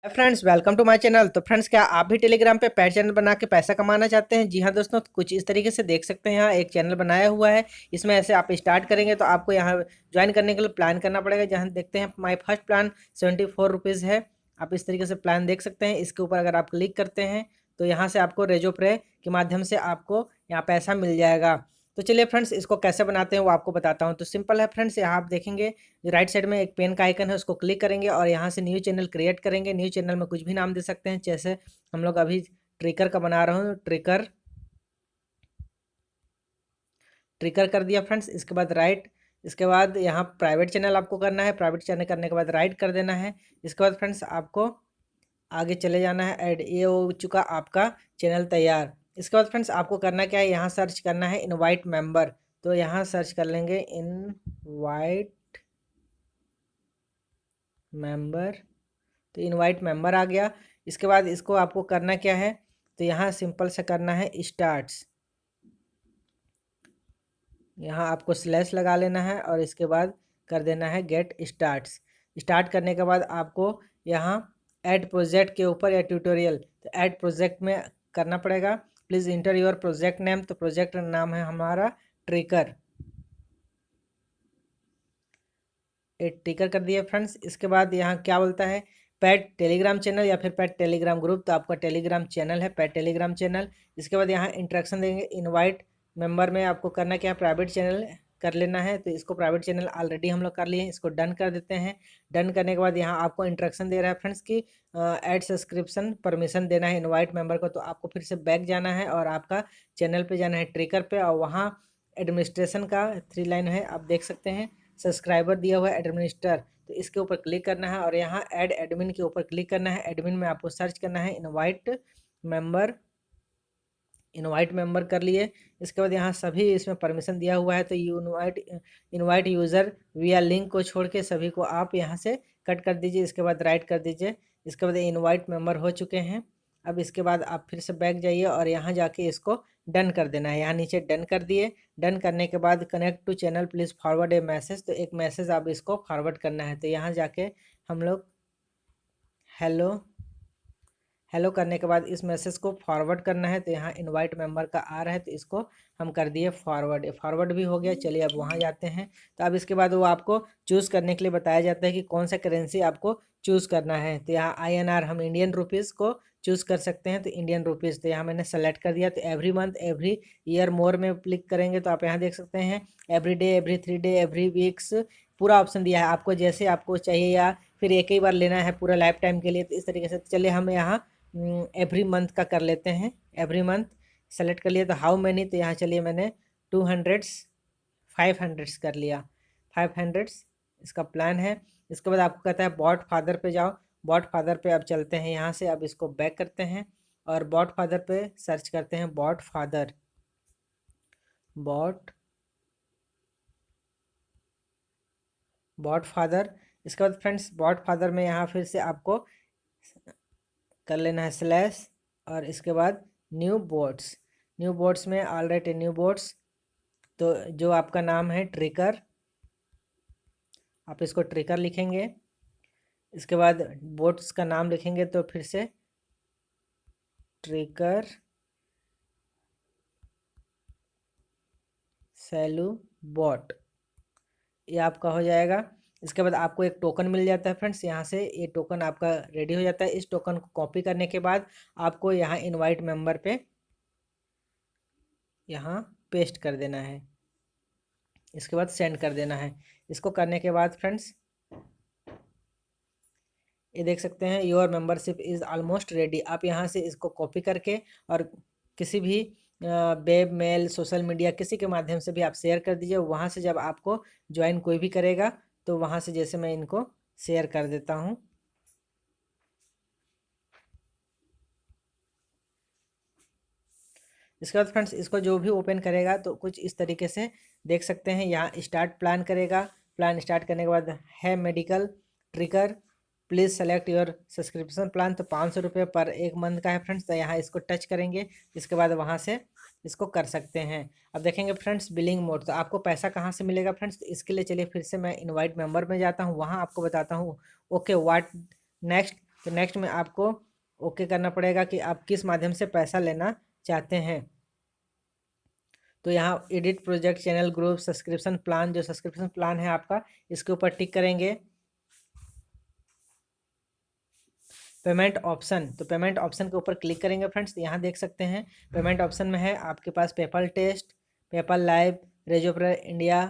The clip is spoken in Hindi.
Friends, welcome to my channel. तो फ्रेंड्स, क्या आप भी टेलीग्राम पे पेड चैनल बना के पैसा कमाना चाहते हैं? जी हाँ दोस्तों, तो कुछ इस तरीके से देख सकते हैं। यहाँ एक चैनल बनाया हुआ है। इसमें ऐसे आप स्टार्ट करेंगे तो आपको यहाँ ज्वाइन करने के लिए प्लान करना पड़ेगा। जहाँ देखते हैं माय फर्स्ट प्लान 74 रुपीज़ है। आप इस तरीके से प्लान देख सकते हैं। इसके ऊपर अगर आप क्लिक करते हैं तो यहाँ से आपको रेजो पे के माध्यम से आपको यहाँ पैसा मिल जाएगा। तो चलिए फ्रेंड्स, इसको कैसे बनाते हैं वो आपको बताता हूँ। तो सिंपल है फ्रेंड्स, यहाँ आप देखेंगे राइट साइड में एक पेन का आइकन है, उसको क्लिक करेंगे और यहाँ से न्यू चैनल क्रिएट करेंगे। न्यू चैनल में कुछ भी नाम दे सकते हैं, जैसे हम लोग अभी ट्रिकर का बना रहा हूँ। ट्रिकर ट्रिकर कर दिया फ्रेंड्स। इसके बाद राइट, इसके बाद यहाँ प्राइवेट चैनल आपको करना है। प्राइवेट चैनल करने के बाद राइट कर देना है। इसके बाद फ्रेंड्स आपको आगे चले जाना है। ऐड ये हो चुका आपका चैनल तैयार। इसके बाद फ्रेंड्स आपको करना क्या है, यहाँ सर्च करना है इनवाइट मेंबर। तो यहाँ सर्च कर लेंगे इनवाइट मेंबर। तो इनवाइट मेंबर आ गया। इसके बाद इसको आपको करना क्या है, तो यहाँ सिंपल से करना है स्टार्ट्स। यहाँ आपको स्लैश लगा लेना है और इसके बाद कर देना है गेट स्टार्ट्स। स्टार्ट करने के बाद आपको यहाँ ऐड प्रोजेक्ट के ऊपर या ट्यूटोरियल, तो ऐड प्रोजेक्ट में करना पड़ेगा। Please inter your project name. तो प्रोजेक्ट नाम है हमारा ट्रिकर। टिकर कर दिए फ्रेंड्स। इसके बाद यहाँ क्या बोलता है, पेड टेलीग्राम चैनल या फिर पेड टेलीग्राम ग्रुप। तो आपका टेलीग्राम चैनल है, पेड टेलीग्राम चैनल। इसके बाद यहाँ इंट्रैक्शन देंगे। इनवाइट मेंबर में आपको करना क्या है, प्राइवेट चैनल कर लेना है। तो इसको प्राइवेट चैनल ऑलरेडी हम लोग कर लिए हैं, इसको डन कर देते हैं। डन करने के बाद यहाँ आपको इंट्रैक्शन दे रहा है फ्रेंड्स की ऐड सब्सक्रिप्शन परमिशन देना है इनवाइट मेंबर को। तो आपको फिर से बैक जाना है और आपका चैनल पे जाना है ट्रिकर पे, और वहाँ एडमिनिस्ट्रेशन का 3 लाइन है, आप देख सकते हैं सब्सक्राइबर दिया हुआ है एडमिनिस्टर। तो इसके ऊपर क्लिक करना है और यहाँ ऐड एडमिन के ऊपर क्लिक करना है। एडमिन में आपको सर्च करना है मेंबर इनवाइट मेंबर कर लिए। इसके बाद यहाँ सभी इसमें परमिशन दिया हुआ है। तो इनवाइट यूज़र विया लिंक को छोड़ के सभी को आप यहाँ से कट कर दीजिए। इसके बाद राइट कर दीजिए। इसके बाद इनवाइट मेंबर हो चुके हैं। अब इसके बाद आप फिर से बैक जाइए और यहाँ जाके इसको डन कर देना है। यहाँ नीचे डन कर दिए। डन करने के बाद connect to channel please forward a message. तो एक मैसेज आप इसको फॉरवर्ड करना है। तो यहाँ जाके हम लोग हेलो हेलो करने के बाद इस मैसेज को फॉरवर्ड करना है। तो यहाँ इनवाइट मेंबर का आ रहा है, तो इसको हम कर दिए फॉरवर्ड। फॉरवर्ड भी हो गया। चलिए अब वहाँ जाते हैं। तो अब इसके बाद वो आपको चूज़ करने के लिए बताया जाता है कि कौन सा करेंसी आपको चूज़ करना है। तो यहाँ INR हम इंडियन रुपीज़ को चूज़ कर सकते हैं। तो इंडियन रुपीज़, तो यहाँ मैंने सेलेक्ट कर दिया। तो एवरी मंथ एवरी ईयर मोर में क्लिक करेंगे तो आप यहाँ देख सकते हैं every day, every 3 day, every weeks पूरा ऑप्शन दिया है आपको, जैसे आपको चाहिए, या फिर एक ही बार लेना है पूरा लाइफ टाइम के लिए। तो इस तरीके से चलिए हम यहाँ एवरी मंथ का कर लेते हैं। एवरी मंथ सेलेक्ट कर लिया। तो हाउ मैनी, तो यहाँ चलिए मैंने 200 500 कर लिया। 500 इसका प्लान है। इसके बाद आपको कहता है बॉट फादर पे जाओ। बॉट फादर पे अब चलते हैं। यहाँ से अब इसको बैक करते हैं और बॉट फादर पे सर्च करते हैं। Bot father, bot bot father. इसके बाद फ्रेंड्स बॉट फादर में यहाँ फिर से आपको कर लेना है स्लैश और इसके बाद न्यू बोट्स। न्यू बोट्स में ऑलराइट न्यू बोट्स, तो जो आपका नाम है ट्रिकर, आप इसको ट्रिकर लिखेंगे। इसके बाद बोट्स का नाम लिखेंगे तो फिर से ट्रिकर सैलू बॉट, ये आपका हो जाएगा। इसके बाद आपको एक टोकन मिल जाता है फ्रेंड्स। यहाँ से ये टोकन आपका रेडी हो जाता है। इस टोकन को कॉपी करने के बाद आपको यहाँ इनवाइट मेंबर पे यहाँ पेस्ट कर देना है। इसके बाद सेंड कर देना है। इसको करने के बाद फ्रेंड्स ये देख सकते हैं your membership is almost ready. आप यहाँ से इसको कॉपी करके और किसी भी वेब, मेल, सोशल मीडिया किसी के माध्यम से भी आप शेयर कर दीजिए। वहाँ से जब आपको ज्वाइन कोई भी करेगा तो वहाँ से, जैसे मैं इनको शेयर कर देता हूँ। इसके बाद फ्रेंड्स इसको जो भी ओपन करेगा तो कुछ इस तरीके से देख सकते हैं। यहाँ स्टार्ट प्लान करेगा। प्लान स्टार्ट करने के बाद है medical trigger, please select your subscription plan. तो 500 रुपये पर एक मंथ का है फ्रेंड्स। तो यहाँ इसको टच करेंगे। इसके बाद वहाँ से इसको कर सकते हैं। अब देखेंगे फ्रेंड्स बिलिंग मोड, तो आपको पैसा कहाँ से मिलेगा फ्रेंड्स। तो इसके लिए चलिए फिर से मैं इनवाइट मेंबर में जाता हूँ, वहाँ आपको बताता हूँ। ओके व्हाट नेक्स्ट, तो नेक्स्ट में आपको ओके करना पड़ेगा कि आप किस माध्यम से पैसा लेना चाहते हैं। तो यहाँ edit project channel group subscription plan, जो सब्सक्रिप्शन प्लान है आपका, इसके ऊपर टिक करेंगे। पेमेंट ऑप्शन, तो पेमेंट ऑप्शन के ऊपर क्लिक करेंगे फ्रेंड्स। यहाँ देख सकते हैं पेमेंट ऑप्शन में है आपके पास PayPal test, PayPal live, Razorpay India,